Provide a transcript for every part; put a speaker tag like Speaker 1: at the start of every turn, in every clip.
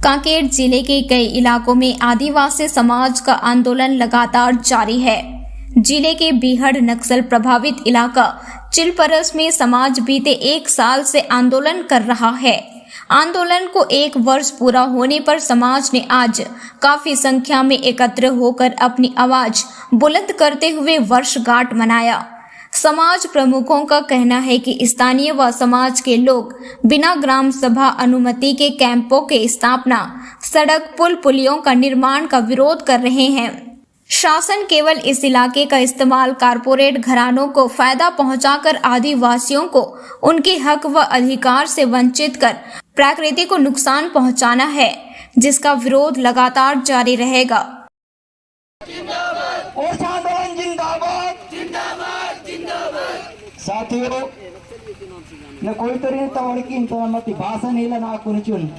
Speaker 1: कांकेर जिले के कई इलाकों में आदिवासी समाज का आंदोलन लगातार जारी है। जिले के बीहड़ नक्सल प्रभावित इलाका चिलपरस में समाज बीते 1 साल से आंदोलन कर रहा है। आंदोलन को 1 वर्ष पूरा होने पर समाज ने आज काफी संख्या में एकत्र होकर अपनी आवाज बुलंद करते हुए वर्षगांठ मनाया। समाज प्रमुखों का कहना है कि स्थानीय व समाज के लोग बिना ग्राम सभा अनुमति के कैंपों के स्थापना, सड़क, पुल, पुलियों का निर्माण का विरोध कर रहे हैं। शासन केवल इस इलाके का इस्तेमाल कारपोरेट घरानों को फायदा पहुंचाकर आदिवासियों को उनके हक व अधिकार से वंचित कर प्रकृति को नुकसान पहुंचाना है, जिसका विरोध लगातार जारी रहेगा।
Speaker 2: साथियों न कोई तरी तवड़की मत भाषण हिला ना कुनचुन।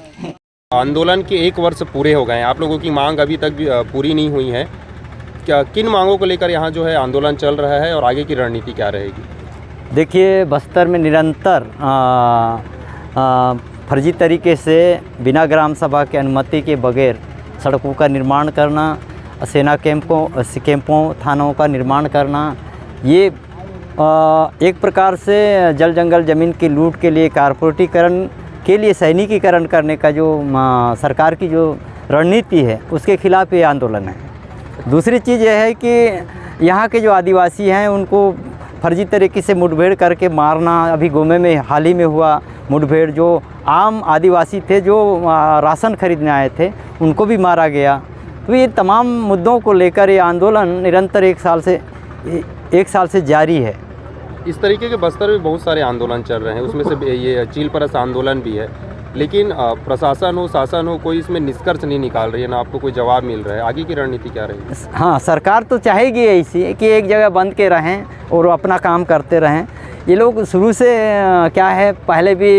Speaker 3: आंदोलन के 1 वर्ष पूरे हो गए हैं। आप लोगों की मांग अभी तक पूरी नहीं हुई है। क्या किन मांगों को लेकर यहाँ जो है आंदोलन चल रहा है और आगे की रणनीति क्या रहेगी?
Speaker 4: देखिए, बस्तर में निरंतर फर्जी तरीके से बिना ग्राम सभा की अनुमति के बगैर सड़कों का निर्माण करना, सेना कैंपों थानों का निर्माण करना, ये एक प्रकार से जल जंगल ज़मीन की लूट के लिए, कारपोरेटीकरण के लिए सैनिकीकरण करने का जो सरकार की जो रणनीति है, उसके खिलाफ ये आंदोलन है। दूसरी चीज़ यह है कि यहाँ के जो आदिवासी हैं उनको फर्जी तरीके से मुठभेड़ करके मारना। अभी गोमे में हाल ही में हुआ मुठभेड़, जो आम आदिवासी थे जो राशन खरीदने आए थे उनको भी मारा गया। तो ये तमाम मुद्दों को लेकर ये आंदोलन निरंतर 1 साल से जारी है।
Speaker 3: इस तरीके के बस्तर में बहुत सारे आंदोलन चल रहे हैं, उसमें से ये चिलपरस आंदोलन भी है, लेकिन प्रशासन हो, शासन हो, कोई इसमें निष्कर्ष नहीं निकाल रही है, ना आपको कोई जवाब मिल रहा है। आगे की रणनीति क्या रहेगी?
Speaker 4: हाँ, सरकार तो चाहेगी ऐसी कि एक जगह बंद के रहें और अपना काम करते रहें। ये लोग शुरू से क्या है, पहले भी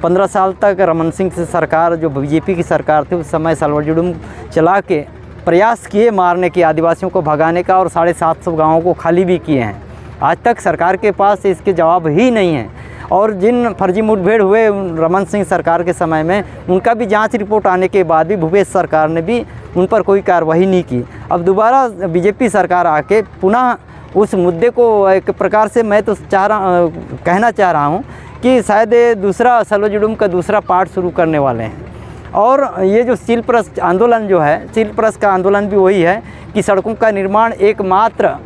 Speaker 4: 15 साल तक रमन सिंह से सरकार, जो बीजेपी की सरकार थी उस समय, सलवाजुडुम चला के प्रयास किए मारने के, आदिवासियों को भगाने का, और 750 गाँवों को खाली भी किए हैं। आज तक सरकार के पास इसके जवाब ही नहीं है। और जिन फर्जी मुठभेड़ हुए रमन सिंह सरकार के समय में, उनका भी जांच रिपोर्ट आने के बाद भी भूपेश सरकार ने भी उन पर कोई कार्रवाई नहीं की। अब दोबारा बीजेपी सरकार आके पुनः उस मुद्दे को एक प्रकार से, मैं तो कहना चाह रहा हूँ कि शायद दूसरा सलवाजुडुम का दूसरा पार्ट शुरू करने वाले हैं। और ये जो चिलपरस आंदोलन जो है, चिलपरस का आंदोलन भी वही है कि सड़कों का निर्माण एकमात्र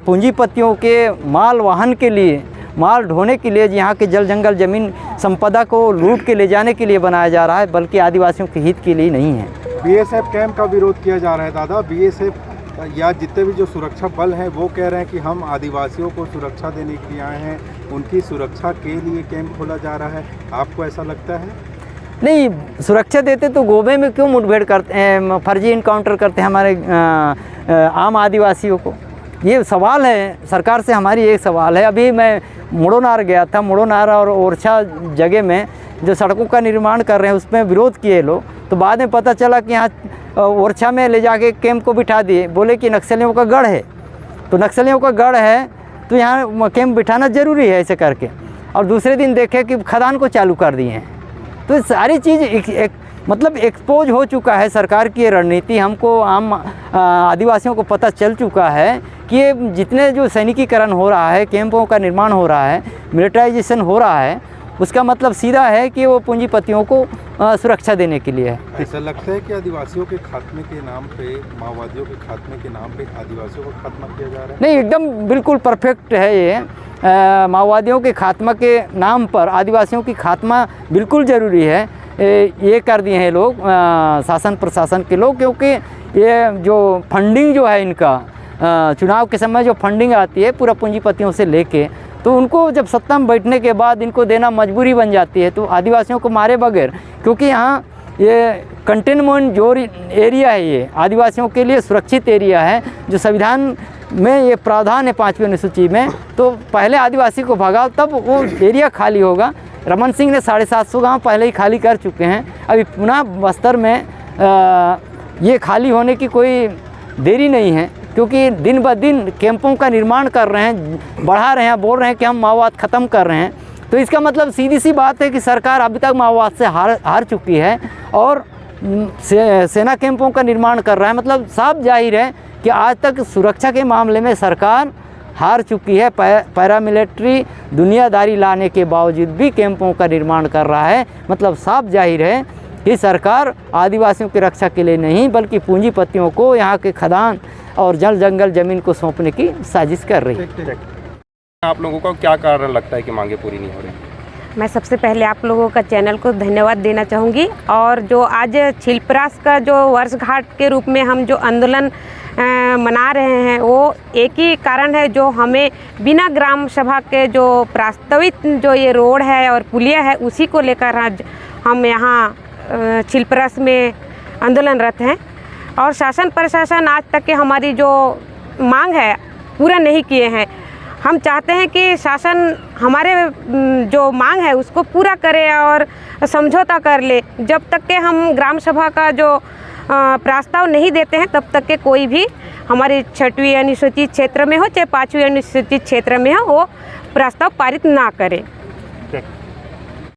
Speaker 4: पूंजीपतियों के माल वाहन के लिए, माल ढोने के लिए, यहाँ के जल जंगल ज़मीन संपदा को लूट के ले जाने के लिए बनाया जा रहा है, बल्कि आदिवासियों के हित के लिए नहीं है।
Speaker 5: बीएसएफ कैंप का विरोध किया जा रहा है दादा। बीएसएफ या जितने भी जो सुरक्षा बल हैं वो कह रहे हैं कि हम आदिवासियों को सुरक्षा देने के लिए आए हैं, उनकी सुरक्षा के लिए कैंप खोला जा रहा है। आपको ऐसा लगता है?
Speaker 4: नहीं, सुरक्षा देते तो गोबे में क्यों मुठभेड़ करते हैं, फर्जी इनकाउंटर करते हैं हमारे आम आदिवासियों को? ये सवाल है सरकार से। हमारी एक सवाल है, अभी मैं मुड़ोनार गया था, मुड़ोनार और ओरछा जगह में जो सड़कों का निर्माण कर रहे हैं उसमें विरोध किए लोग, तो बाद में पता चला कि यहाँ ओरछा में ले जाके कैंप को बिठा दिए, बोले कि नक्सलियों का गढ़ है। तो नक्सलियों का गढ़ है तो यहाँ कैंप बिठाना ज़रूरी है ऐसे करके। और दूसरे दिन देखे कि खदान को चालू कर दिए हैं। तो सारी चीज़ मतलब एक्सपोज हो चुका है सरकार की रणनीति। हमको आम आदिवासियों को पता चल चुका है कि ये जितने जो सैनिकीकरण हो रहा है, कैंपों का निर्माण हो रहा है, मिलिटराइजेशन हो रहा है, उसका मतलब सीधा है कि वो पूंजीपतियों को सुरक्षा देने के लिए है।
Speaker 5: ऐसा लगता है कि आदिवासियों के खात्मे के नाम पे, माओवादियों के खात्मे के नाम पे आदिवासियों का खात्मा किया जा रहा है?
Speaker 4: नहीं, एकदम बिल्कुल परफेक्ट है ये। माओवादियों के खात्मा के नाम पर आदिवासियों की खात्मा बिल्कुल ज़रूरी है। ये कर दिए हैं लोग, शासन प्रशासन के लोग, क्योंकि ये जो फंडिंग जो है इनका, चुनाव के समय जो फंडिंग आती है पूरा पूंजीपतियों से लेके, तो उनको जब सत्ता में बैठने के बाद इनको देना मजबूरी बन जाती है। तो आदिवासियों को मारे बगैर, क्योंकि यहाँ ये कंटेनमेंट जोन एरिया है, ये आदिवासियों के लिए सुरक्षित एरिया है, जो संविधान में ये प्रावधान है 5वीं अनुसूची में। तो पहले आदिवासी को भगाओ तब वो एरिया खाली होगा। रमन सिंह ने 750 गाँव पहले ही खाली कर चुके हैं। अभी पुनः बस्तर में ये खाली होने की कोई देरी नहीं है, क्योंकि दिन ब दिन कैंपों का निर्माण कर रहे हैं, बढ़ा रहे हैं, बोल रहे हैं कि हम माओवाद ख़त्म कर रहे हैं। तो इसका मतलब सीधी सी बात है कि सरकार अभी तक माओवाद से हार चुकी है और सेना कैंपों का निर्माण कर रहा है। मतलब साफ जाहिर है कि आज तक सुरक्षा के मामले में सरकार हार चुकी है। पैरामिलिट्री दुनियादारी लाने के बावजूद भी कैंपों का निर्माण कर रहा है। मतलब साफ जाहिर है कि सरकार आदिवासियों की रक्षा के लिए नहीं बल्कि पूंजीपतियों को यहाँ के खदान और जल जंगल ज़मीन को सौंपने की साजिश कर रही है।
Speaker 3: आप लोगों को क्या कारण लगता है कि मांगे पूरी नहीं हो रही?
Speaker 6: मैं सबसे पहले आप लोगों का चैनल को धन्यवाद देना चाहूँगी। और जो आज छिलपरास का जो वर्षगांठ के रूप में हम जो आंदोलन मना रहे हैं वो एक ही कारण है, जो हमें बिना ग्राम सभा के जो प्रस्तावित जो ये रोड है और पुलिया है उसी को लेकर आज हम यहाँ छिलपरास में आंदोलनरत हैं। और शासन प्रशासन आज तक के हमारी जो मांग है पूरा नहीं किए हैं। हम चाहते हैं कि शासन हमारे जो मांग है उसको पूरा करे और समझौता कर ले। जब तक के हम ग्राम सभा का जो प्रस्ताव नहीं देते हैं तब तक के कोई भी हमारी 6वीं अनुसूचित क्षेत्र में हो चाहे 5वीं अनुसूचित क्षेत्र में हो वो प्रस्ताव पारित ना करे।